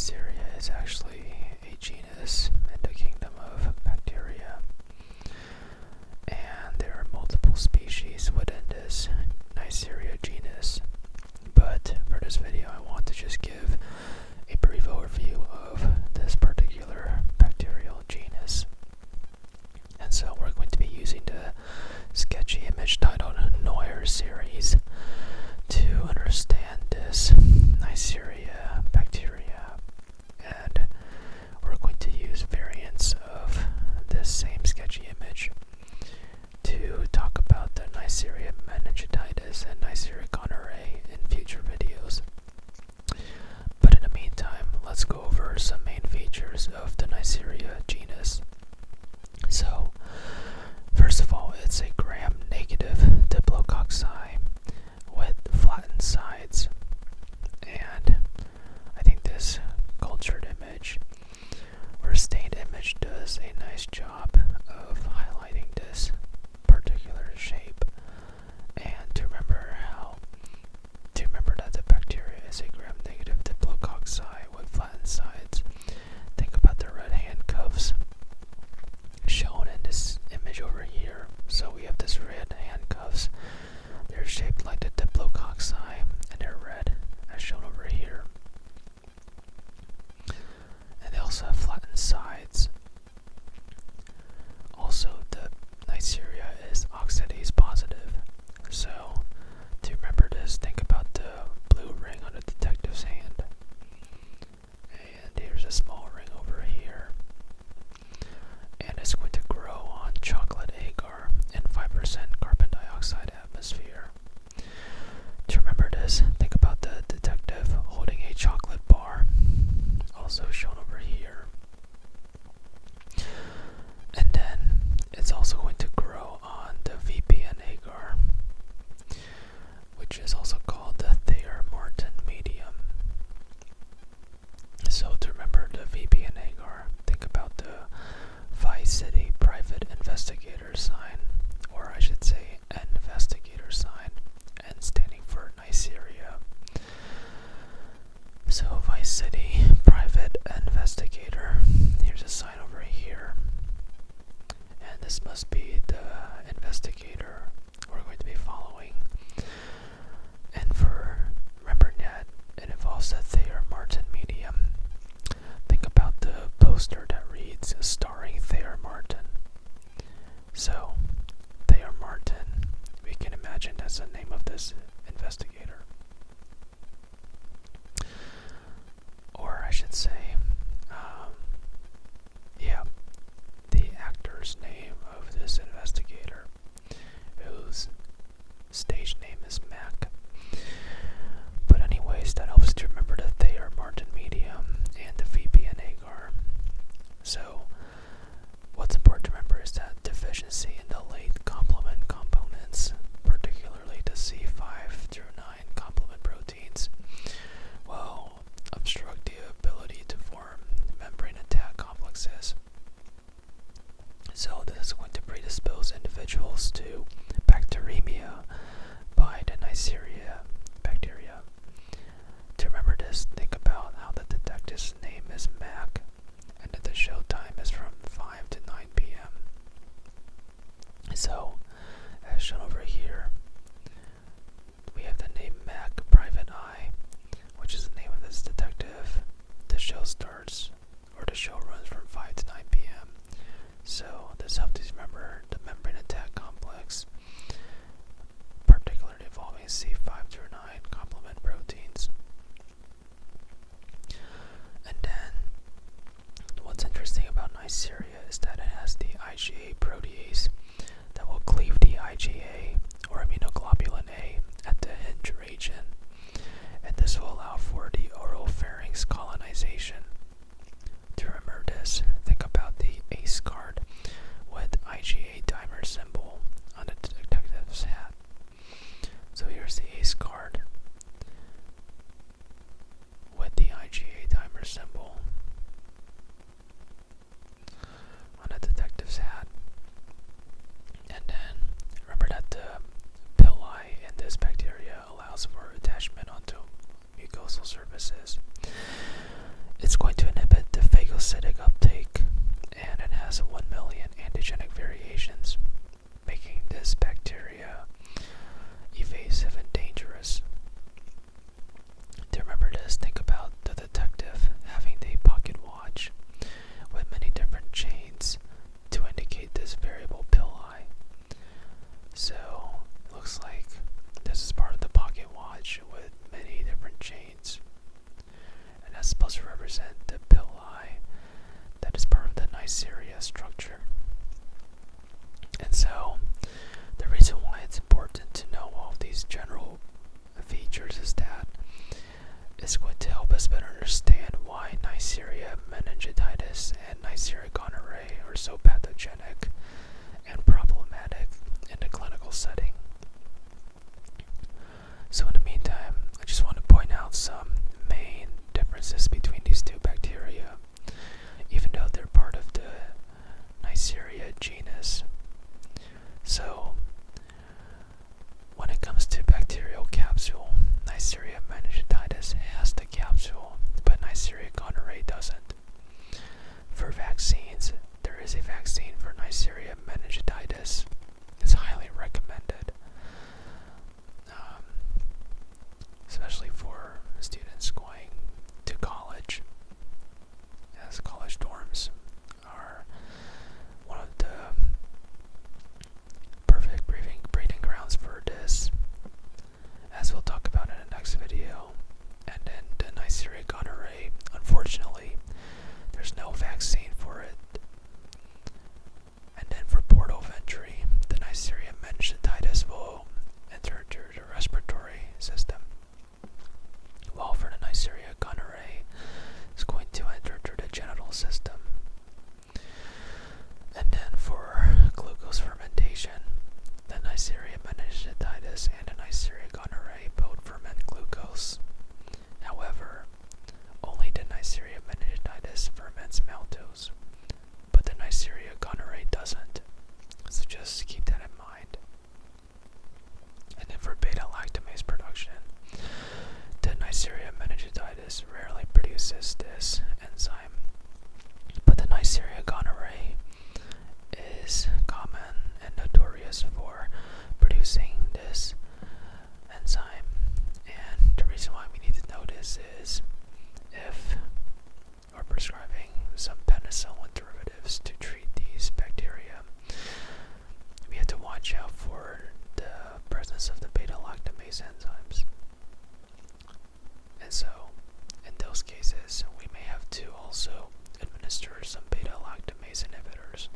Neisseria is actually a genus in the kingdom of bacteria, and there are multiple species within this Neisseria genus. But for this video, I want to just give a brief overview of this particular bacterial genus. And so we're going to be using the sketchy image titled Neisseria series to understand this Neisseria bacteria, and we're going to use variants of this same sketchy image to talk about the Neisseria meningitidis and Neisseria gonorrhoeae in future videos. But in the meantime, let's go over some main features of the Neisseria genus. So, first of all, it's a gram-negative diplococci with flattened sides, and I think this cultured image or stained image does a nice job of highlighting this particular shape. And to remember that the bacteria is a gram-negative diplococci with flattened sides, think about the red handcuffs shown in this image over here. So we have this red handcuffs. They're shaped like the diplococci, and they're red, as shown over here. And they also have flattened sides. Also, the Neisseria is oxidase positive. So, to remember this, think about the blue ring on the detective's hand. And here's a small ring over here. And it's going to grow on chocolate agar and 5% carbon dioxide atmosphere. To remember this, think about the detective holding a chocolate bar, also shown over here. And then it's also going to grow on the VPN agar, which is also called the Thayer-Martin medium. So to remember the VPN agar, think about the Vice City Private Investigator sign, or I should say investigator sign, and standing for Neisseria. So Vice City Private Investigator, here's a sign over here, and this must be the investigator we're going to be following. And for remembering that it involves the Thayer-Martin medium, think about the poster that reads starring Thayer-Martin. So, Thayer-Martin, we can imagine that's the name of this investigator. Or I should say, the actor's name of this investigator, whose stage name is Mac. But anyways, that helps to remember the Thayer-Martin It's going to inhibit the phagocytic uptake, and it has 1 million antigenic variations, making this bacteria evasive and dangerous. To remember this, think about the detective having the pocket watch with many different chains to indicate this variable pill eye. So it looks like this is part of the pocket watch with many different chains, and that's supposed to represent the pill eye that is part of the Neisseria structure. And so the reason why it's important to know all of these general features is that it's going to help us better understand why Neisseria meningitidis and Neisseria gonorrhoeae are so pathogenic and problematic in the clinical setting. So in the meantime, I just want to point out some main differences between these two bacteria, even though they're part of the Neisseria genus. So when it comes to bacterial capsule, Neisseria meningitidis has the capsule, but Neisseria gonorrhoeae doesn't. For vaccines, there is a vaccine for Neisseria meningitidis. It's highly recommended, especially for students going to college, as college dorms are one of the perfect breeding grounds for this, as we'll talk about in the next video. And then the Neisseria gonorrhoeae, unfortunately, there's no vaccine for it. And then for port of entry, the Neisseria meningitidis will enter through the respiratory system, while for the Neisseria gonorrhoeae, it's going to enter through the genital system. And then for glucose fermentation, the Neisseria meningitidis and the Neisseria gonorrhoeae both ferment glucose. However, only the Neisseria meningitidis ferments maltose, but the Neisseria gonorrhoeae doesn't. So just keep that in mind. And then for beta-lactamase production, the Neisseria meningitidis rarely produces this enzyme, but the Neisseria gonorrhoeae is common and notorious for producing this enzyme. And the reason why we need to know this is if we're prescribing some penicillin derivatives to treat these bacteria, we have to watch out for the presence of the beta-lactamase enzymes. And so, in those cases, we may have to also administer some beta-lactamase inhibitors,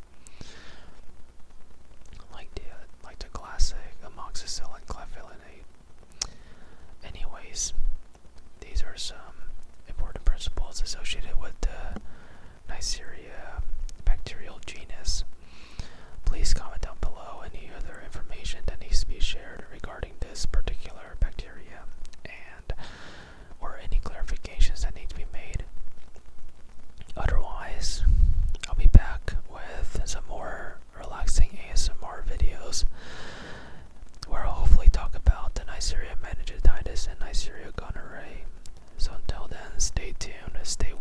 like the classic amoxicillin clavulanate. Anyways, these are some important principles associated with the Neisseria bacterial genus. Please comment down below any other information that needs to be shared regarding this particular bacteria, and or any clarifications that need to be made. Otherwise, I'll be back with some more relaxing ASMR videos where I'll hopefully talk about the Neisseria meningitidis and Neisseria gonorrhoeae. So until then, stay tuned, stay